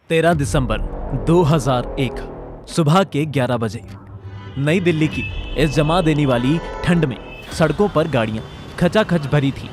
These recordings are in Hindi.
13 दिसंबर 2001 सुबह के 11 बजे नई दिल्ली की इस जमा देने वाली ठंड में सड़कों पर गाड़ियां खचाखच भरी थी।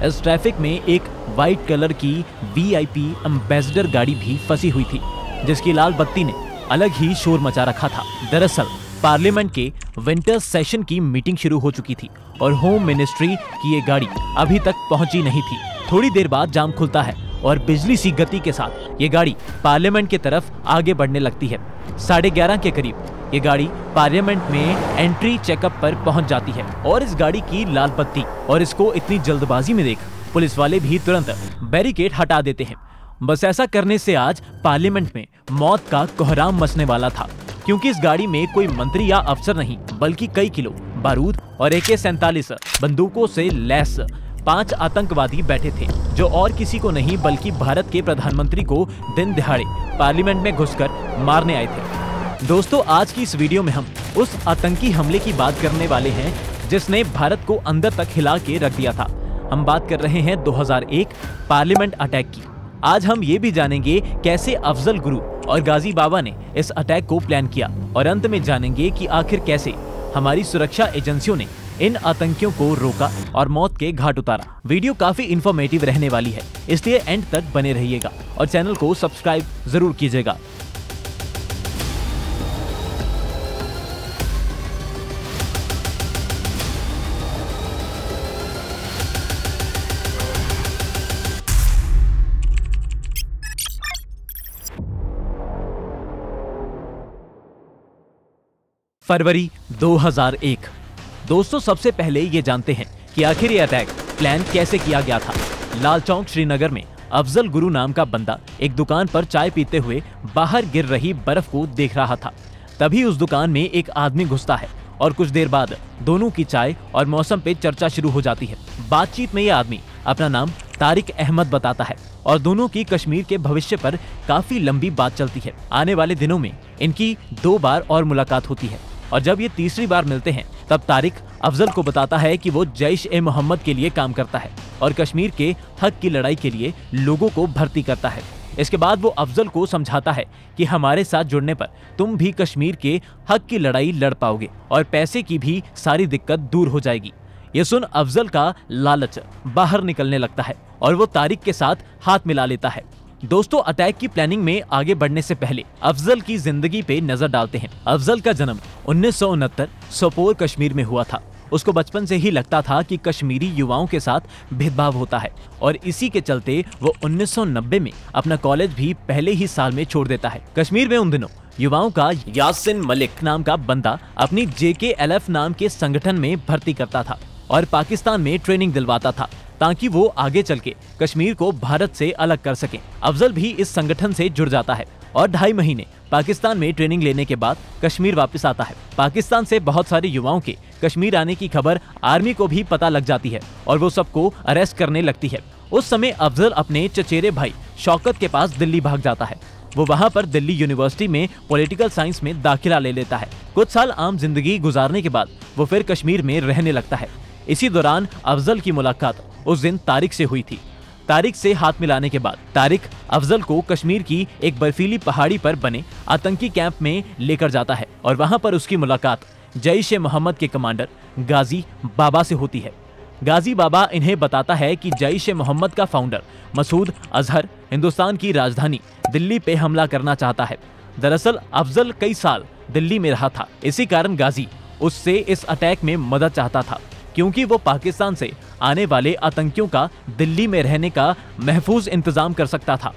इस ट्रैफिक में एक वाइट कलर की VIP एम्बेसडर गाड़ी भी फंसी हुई थी, जिसकी लाल बत्ती ने अलग ही शोर मचा रखा था। दरअसल पार्लियामेंट के विंटर सेशन की मीटिंग शुरू हो चुकी थी और होम मिनिस्ट्री की ये गाड़ी अभी तक पहुंची नहीं थी। थोड़ी देर बाद जाम खुलता है और बिजली सी गति के साथ ये गाड़ी पार्लियामेंट की तरफ आगे बढ़ने लगती है। 11:30 के करीब ये गाड़ी पार्लियामेंट में एंट्री चेकअप पर पहुंच जाती है और इस गाड़ी की लाल बत्ती और इसको इतनी जल्दबाजी में देख पुलिस वाले भी तुरंत बैरिकेड हटा देते हैं। बस ऐसा करने से आज पार्लियामेंट में मौत का कोहराम मचने वाला था, क्योंकि इस गाड़ी में कोई मंत्री या अफसर नहीं बल्कि कई किलो बारूद और AK-47 बंदूकों से लैस 5 आतंकवादी बैठे थे, जो और किसी को नहीं बल्कि भारत के प्रधानमंत्री को दिन दिहाड़े पार्लियामेंट में घुसकर मारने आए थे। दोस्तों, आज की इस वीडियो में हम उस आतंकी हमले की बात करने वाले हैं जिसने भारत को अंदर तक हिला के रख दिया था। हम बात कर रहे हैं 2001 पार्लियामेंट अटैक की। आज हम ये भी जानेंगे कैसे अफजल गुरु और गाजी बाबा ने इस अटैक को प्लान किया और अंत में जानेंगे कि आखिर कैसे हमारी सुरक्षा एजेंसियों ने इन आतंकियों को रोका और मौत के घाट उतारा। वीडियो काफी इंफॉर्मेटिव रहने वाली है, इसलिए एंड तक बने रहिएगा और चैनल को सब्सक्राइब जरूर कीजिएगा। फरवरी 2001। दोस्तों, सबसे पहले ये जानते हैं कि आखिर ये अटैक प्लान कैसे किया गया था। लाल चौक श्रीनगर में अफजल गुरु नाम का बंदा एक दुकान पर चाय पीते हुए बाहर गिर रही बर्फ को देख रहा था। तभी उस दुकान में एक आदमी घुसता है और कुछ देर बाद दोनों की चाय और मौसम पे चर्चा शुरू हो जाती है। बातचीत में ये आदमी अपना नाम तारिक अहमद बताता है और दोनों की कश्मीर के भविष्य पर काफी लंबी बात चलती है। आने वाले दिनों में इनकी 2 बार और मुलाकात होती है और जब ये तीसरी बार मिलते हैं तब तारिक अफजल को बताता है कि वो जैश-ए-मोहम्मद के लिए काम करता है और कश्मीर के हक की लड़ाई के लिए लोगों को भर्ती करता है। इसके बाद वो अफजल को समझाता है कि हमारे साथ जुड़ने पर तुम भी कश्मीर के हक की लड़ाई लड़ पाओगे और पैसे की भी सारी दिक्कत दूर हो जाएगी। ये सुन अफजल का लालच बाहर निकलने लगता है और वो तारिक के साथ हाथ मिला लेता है। दोस्तों, अटैक की प्लानिंग में आगे बढ़ने से पहले अफजल की जिंदगी पे नजर डालते हैं। अफजल का जन्म 1969 सोपोर कश्मीर में हुआ था। उसको बचपन से ही लगता था कि कश्मीरी युवाओं के साथ भेदभाव होता है और इसी के चलते वो 1990 में अपना कॉलेज भी पहले ही साल में छोड़ देता है। कश्मीर में उन दिनों युवाओं का यासिन मलिक नाम का बंदा अपनी JKLF नाम के संगठन में भर्ती करता था और पाकिस्तान में ट्रेनिंग दिलवाता था ताकि वो आगे चल के कश्मीर को भारत से अलग कर सके। अफजल भी इस संगठन से जुड़ जाता है और 2.5 महीने पाकिस्तान में ट्रेनिंग लेने के बाद कश्मीर वापस आता है। पाकिस्तान से बहुत सारे युवाओं के कश्मीर आने की खबर आर्मी को भी पता लग जाती है और वो सबको अरेस्ट करने लगती है। उस समय अफजल अपने चचेरे भाई शौकत के पास दिल्ली भाग जाता है। वो वहाँ पर दिल्ली यूनिवर्सिटी में पॉलिटिकल साइंस में दाखिला ले लेता है। कुछ साल आम जिंदगी गुजारने के बाद वो फिर कश्मीर में रहने लगता है। इसी दौरान अफजल की मुलाकात उस दिन तारिक से हुई थी। तारिक से हाथ मिलाने के बाद तारिक अफजल को कश्मीर की एक बर्फीली पहाड़ी पर बने आतंकी कैंप में लेकर जाता है और वहां पर उसकी मुलाकात जैश-ए-मोहम्मद के कमांडर गाजी बाबा से होती है। गाजी बाबा इन्हें बताता है कि जैश-ए-मोहम्मद का फाउंडर मसूद अजहर हिंदुस्तान की राजधानी दिल्ली पे हमला करना चाहता है। दरअसल अफजल कई साल दिल्ली में रहा था, इसी कारण गाजी उससे इस अटैक में मदद चाहता था, क्योंकि वो पाकिस्तान से आने वाले आतंकियों का दिल्ली में रहने का महफूज इंतजाम कर सकता था।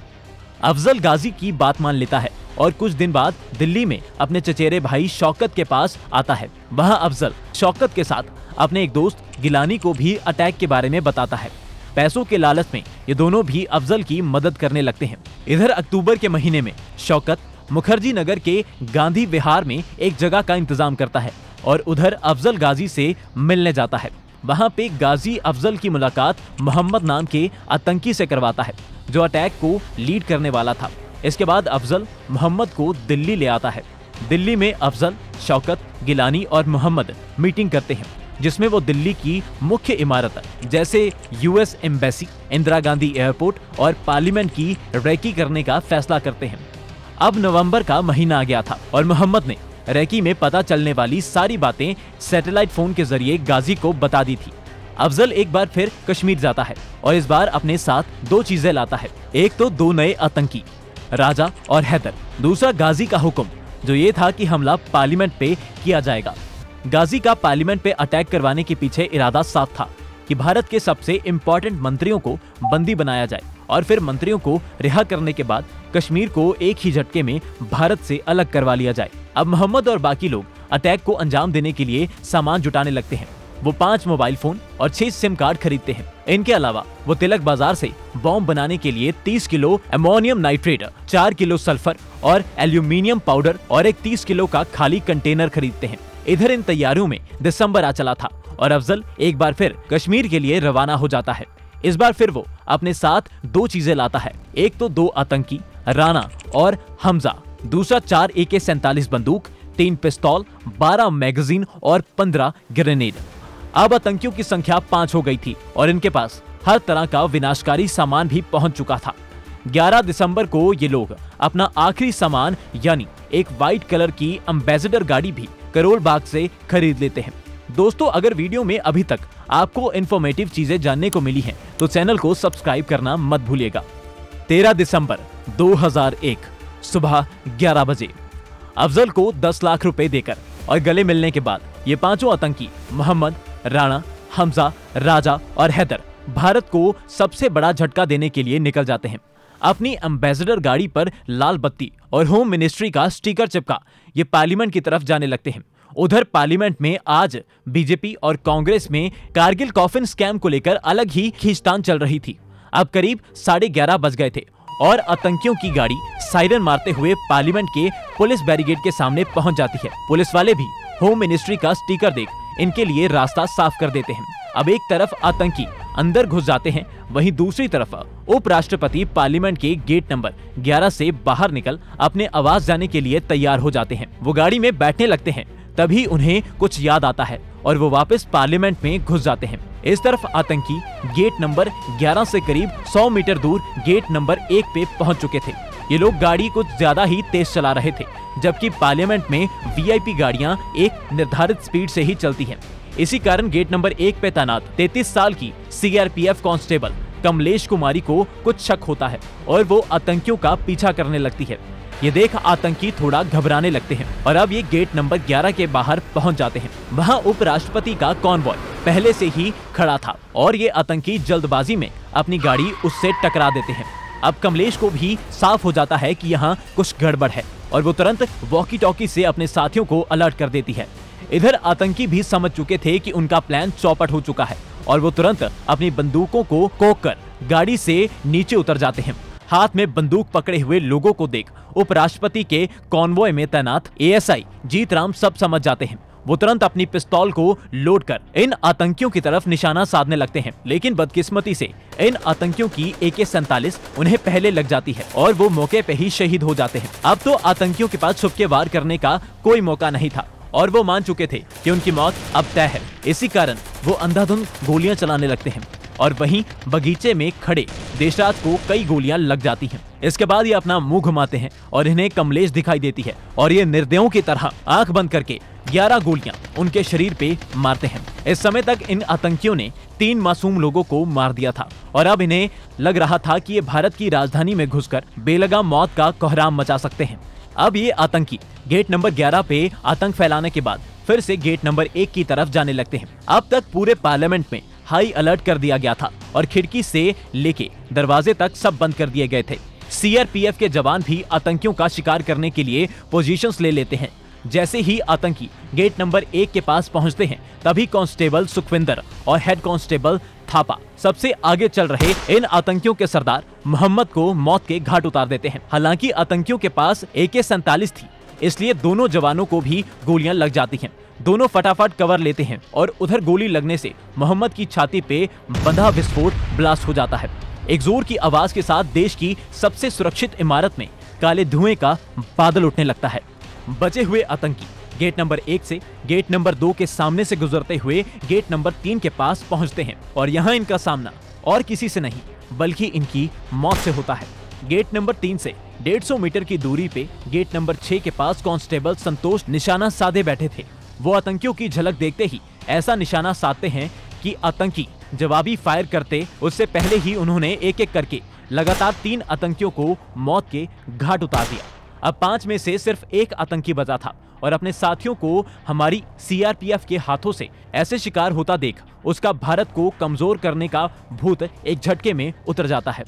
अफजल गाजी की बात मान लेता है और कुछ दिन बाद दिल्ली में अपने चचेरे भाई शौकत के पास आता है। वहाँ अफजल शौकत के साथ अपने एक दोस्त गिलानी को भी अटैक के बारे में बताता है। पैसों के लालच में ये दोनों भी अफजल की मदद करने लगते हैं। इधर अक्टूबर के महीने में शौकत मुखर्जी नगर के गांधी विहार में एक जगह का इंतजाम करता है और उधर अफजल गाजी से मिलने जाता है। वहाँ पे गाजी अफजल की मुलाकात मोहम्मद नाम के आतंकी से करवाता है, जो अटैक को लीड करने वाला था। इसके बाद अफजल मोहम्मद को दिल्ली ले आता है। दिल्ली में अफजल, शौकत, गिलानी और मोहम्मद मीटिंग करते हैं, जिसमें वो दिल्ली की मुख्य इमारत जैसे US embassy, Indira Gandhi airport और पार्लियामेंट की रेकी करने का फैसला करते हैं। अब नवंबर का महीना आ गया था और मोहम्मद ने रेकी में पता चलने वाली सारी बातें सैटेलाइट फोन के जरिए गाजी को बता दी थी। अफजल एक बार फिर कश्मीर जाता है और इस बार अपने साथ 2 चीजें लाता है। एक तो 2 नए आतंकी, राजा और हैदर। दूसरा गाजी का हुक्म, जो ये था कि हमला पार्लियामेंट पे किया जाएगा। गाजी का पार्लियामेंट पे अटैक करवाने के पीछे इरादा साफ था कि भारत के सबसे इम्पोर्टेंट मंत्रियों को बंदी बनाया जाए और फिर मंत्रियों को रिहा करने के बाद कश्मीर को एक ही झटके में भारत से अलग करवा लिया जाए। अब मोहम्मद और बाकी लोग अटैक को अंजाम देने के लिए सामान जुटाने लगते हैं। वो 5 मोबाइल फोन और 6 सिम कार्ड खरीदते हैं। इनके अलावा वो तिलक बाजार से बॉम्ब बनाने के लिए 30 kilo ammonium nitrate, 4 kilo sulphur और एल्यूमिनियम पाउडर और एक 30 किलो का खाली कंटेनर खरीदते हैं। इधर इन तैयारियों में दिसंबर आ चला था और अफजल एक बार फिर कश्मीर के लिए रवाना हो जाता है। इस बार फिर वो अपने साथ 2 चीजें लाता है। एक तो 2 आतंकी, राणा और हमजा। दूसरा 4 AK-47 बंदूक, 3 पिस्तौल, 12 मैगजीन और 15 ग्रेनेड। अब आतंकियों की संख्या 5 हो गई थी और इनके पास हर तरह का विनाशकारी सामान भी पहुंच चुका था। 11 दिसंबर को ये लोग अपना आखिरी सामान यानी एक व्हाइट कलर की एम्बेसडर गाड़ी भी करोल बाग से खरीद लेते हैं। दोस्तों, अगर वीडियो में अभी तक आपको इन्फॉर्मेटिव चीजें जानने को मिली हैं तो चैनल को सब्सक्राइब करना मत भूलिएगा। 13 दिसंबर 2001 सुबह 11 बजे अफजल को 10 लाख रुपए देकर और गले मिलने के बाद ये 5 आतंकी मोहम्मद, राणा, हमजा, राजा और हैदर भारत को सबसे बड़ा झटका देने के लिए निकल जाते हैं। अपनी एम्बेसडर गाड़ी पर लाल बत्ती और होम मिनिस्ट्री का स्टिकर चिपका ये पार्लियामेंट की तरफ जाने लगते हैं। उधर पार्लियामेंट में आज बीजेपी और कांग्रेस में कारगिल कॉफिन स्कैम को लेकर अलग ही खींचतान चल रही थी। अब करीब 11:30 बज गए थे और आतंकियों की गाड़ी साइरन मारते हुए पार्लियामेंट के पुलिस बैरिकेड के सामने पहुंच जाती है। पुलिस वाले भी होम मिनिस्ट्री का स्टिकर देख इनके लिए रास्ता साफ कर देते हैं। अब एक तरफ आतंकी अंदर घुस जाते हैं, वहीं दूसरी तरफ उपराष्ट्रपति पार्लियामेंट के गेट नंबर 11 से बाहर निकल अपने आवास जाने के लिए तैयार हो जाते हैं। वो गाड़ी में बैठने लगते हैं, तभी उन्हें कुछ याद आता है और वो वापस पार्लियामेंट में घुस जाते हैं। इस तरफ आतंकी गेट नंबर 11 से करीब 100 मीटर दूर गेट नंबर 1 पे पहुंच चुके थे। ये लोग गाड़ी कुछ ज्यादा ही तेज चला रहे थे, जबकि पार्लियामेंट में वीआईपी गाड़ियां एक निर्धारित स्पीड से ही चलती हैं। इसी कारण गेट नंबर 1 पे तैनात 33 साल की सीआरपीएफ कांस्टेबल कमलेश कुमारी को कुछ शक होता है और वो आतंकियों का पीछा करने लगती है। ये देख आतंकी थोड़ा घबराने लगते हैं और अब ये गेट नंबर 11 के बाहर पहुंच जाते हैं। वहां उपराष्ट्रपति का कॉन्वॉय पहले से ही खड़ा था और ये आतंकी जल्दबाजी में अपनी गाड़ी उससे टकरा देते हैं। अब कमलेश को भी साफ हो जाता है कि यहाँ कुछ गड़बड़ है और वो तुरंत वॉकी टॉकी से अपने साथियों को अलर्ट कर देती है। इधर आतंकी भी समझ चुके थे कि उनका प्लान चौपट हो चुका है और वो तुरंत अपनी बंदूकों को कोक कर गाड़ी से नीचे उतर जाते हैं। हाथ में बंदूक पकड़े हुए लोगों को देख उपराष्ट्रपति के कॉन्वॉय में तैनात एएसआई जीतराम सब समझ जाते हैं। वो तुरंत अपनी पिस्तौल को लोड कर इन आतंकियों की तरफ निशाना साधने लगते हैं, लेकिन बदकिस्मती से इन आतंकियों की AK-47 उन्हें पहले लग जाती है और वो मौके पे ही शहीद हो जाते हैं। अब तो आतंकियों के पास छुप के वार करने का कोई मौका नहीं था और वो मान चुके थे कि उनकी मौत अब तय है। इसी कारण वो अंधाधुंध गोलियां चलाने लगते हैं और वहीं बगीचे में खड़े देशराज को कई गोलियां लग जाती हैं। इसके बाद ये अपना मुंह घुमाते हैं और इन्हें कमलेश दिखाई देती है और ये निर्दयों की तरह आंख बंद करके 11 गोलियां उनके शरीर पे मारते हैं। इस समय तक इन आतंकियों ने 3 मासूम लोगों को मार दिया था और अब इन्हें लग रहा था कि ये भारत की राजधानी में घुसकर बेलगाम मौत का कोहराम मचा सकते हैं। अब ये आतंकी गेट नंबर 11 पे आतंक फैलाने के बाद फिर से गेट नंबर 1 की तरफ जाने लगते हैं। अब तक पूरे पार्लियामेंट में हाई अलर्ट कर दिया गया था और खिड़की से लेके दरवाजे तक सब बंद कर दिए गए थे। सीआरपीएफ के जवान भी आतंकियों का शिकार करने के लिए पोजीशंस ले लेते हैं। जैसे ही आतंकी गेट नंबर 1 के पास पहुंचते हैं, तभी कांस्टेबल सुखविंदर और हेड कांस्टेबल थापा सबसे आगे चल रहे इन आतंकियों के सरदार मोहम्मद को मौत के घाट उतार देते हैं। हालांकि आतंकियों के पास AK-47 थी, इसलिए दोनों जवानों को भी गोलियां लग जाती हैं। दोनों फटाफट कवर लेते हैं और उधर गोली लगने से मोहम्मद की छाती पे बंधा विस्फोट ब्लास्ट हो जाता है। एक जोर की आवाज के साथ देश की सबसे सुरक्षित इमारत में काले धुएं का बादल उठने लगता है। बचे हुए आतंकी गेट नंबर 1 से गेट नंबर 2 के सामने से गुजरते हुए गेट नंबर 3 के पास पहुंचते हैं और यहाँ इनका सामना और किसी से नहीं बल्कि इनकी मौत से होता है। गेट नंबर 3 से 150 मीटर की दूरी पे गेट नंबर 6 के पास कांस्टेबल संतोष निशाना साधे बैठे थे। वो आतंकियों की झलक देखते ही ऐसा निशाना साधते हैं कि आतंकी जवाबी फायर करते उससे पहले ही उन्होंने एक एक करके लगातार 3 आतंकियों को मौत के घाट उतार दिया। अब 5 में से सिर्फ एक आतंकी बचा था और अपने साथियों को हमारी सीआरपीएफ के हाथों से ऐसे शिकार होता देख उसका भारत को कमजोर करने का भूत एक झटके में उतर जाता है।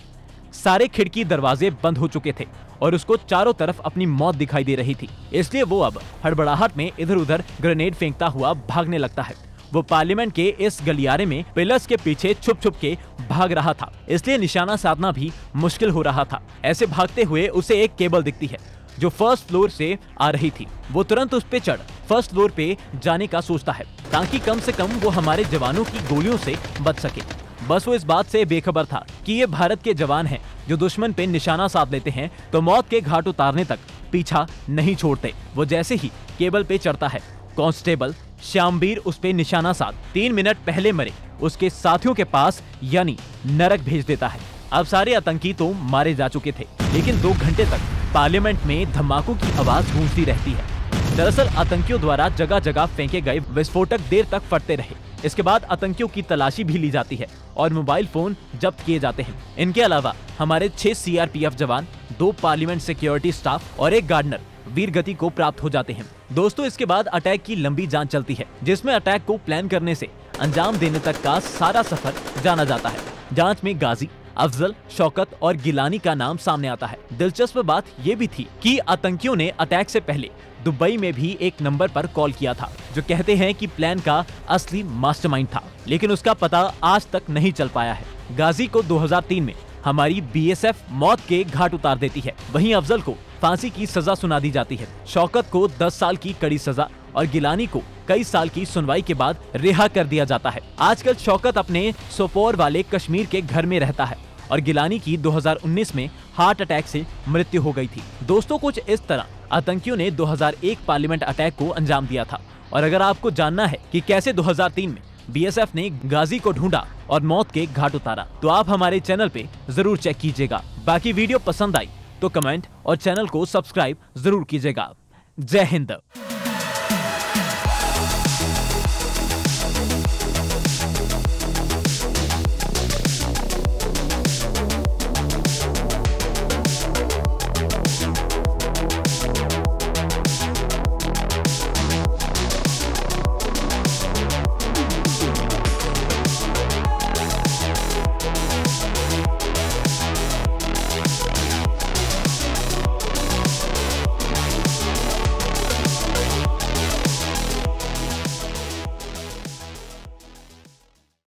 सारे खिड़की दरवाजे बंद हो चुके थे और उसको चारों तरफ अपनी मौत दिखाई दे रही थी, इसलिए वो अब हड़बड़ाहट में इधर उधर ग्रेनेड फेंकता हुआ भागने लगता है। वो पार्लियामेंट के इस गलियारे में पिलर्स के पीछे छुप छुप के भाग रहा था, इसलिए निशाना साधना भी मुश्किल हो रहा था। ऐसे भागते हुए उसे एक केबल दिखती है जो फर्स्ट फ्लोर से आ रही थी। वो तुरंत उस पे चढ़ फर्स्ट फ्लोर पे जाने का सोचता है ताकि कम से कम वो हमारे जवानों की गोलियों से बच सके। बस वो इस बात से बेखबर था कि ये भारत के जवान हैं जो दुश्मन पे निशाना साध लेते हैं तो मौत के घाट उतारने तक पीछा नहीं छोड़ते। वो जैसे ही केबल पे चढ़ता है, कांस्टेबल श्यामवीर उस पे निशाना साध 3 मिनट पहले मरे उसके साथियों के पास यानी नरक भेज देता है। अब सारे आतंकी तो मारे जा चुके थे, लेकिन 2 घंटे तक पार्लियामेंट में धमाकों की आवाज गूंजती रहती है। दरअसल आतंकियों द्वारा जगह जगह फेंके गए विस्फोटक देर तक फटते रहे। इसके बाद आतंकियों की तलाशी भी ली जाती है और मोबाइल फोन जब्त किए जाते हैं। इनके अलावा हमारे 6 सीआरपीएफ जवान, 2 पार्लियामेंट सिक्योरिटी स्टाफ और 1 गार्डनर वीर गति को प्राप्त हो जाते हैं। दोस्तों, इसके बाद अटैक की लंबी जांच चलती है जिसमें अटैक को प्लान करने से अंजाम देने तक का सारा सफर जाना जाता है। जांच में गाजी, अफजल, शौकत और गिलानी का नाम सामने आता है। दिलचस्प बात ये भी थी कि आतंकियों ने अटैक से पहले दुबई में भी एक नंबर पर कॉल किया था जो कहते हैं कि प्लान का असली मास्टरमाइंड था, लेकिन उसका पता आज तक नहीं चल पाया है। गाजी को 2003 में हमारी बीएसएफ मौत के घाट उतार देती है, वहीं अफजल को फांसी की सजा सुना दी जाती है। शौकत को 10 साल की कड़ी सजा और गिलानी को कई साल की सुनवाई के बाद रिहा कर दिया जाता है। आजकल शौकत अपने सोपोर वाले कश्मीर के घर में रहता है और गिलानी की 2019 में हार्ट अटैक से मृत्यु हो गई थी। दोस्तों, कुछ इस तरह आतंकियों ने 2001 पार्लियामेंट अटैक को अंजाम दिया था। और अगर आपको जानना है कि कैसे 2003 में बीएसएफ ने गाजी को ढूंढा और मौत के घाट उतारा, तो आप हमारे चैनल पे जरूर चेक कीजिएगा। बाकी वीडियो पसंद आई तो कमेंट और चैनल को सब्सक्राइब जरूर कीजिएगा। जय हिंद।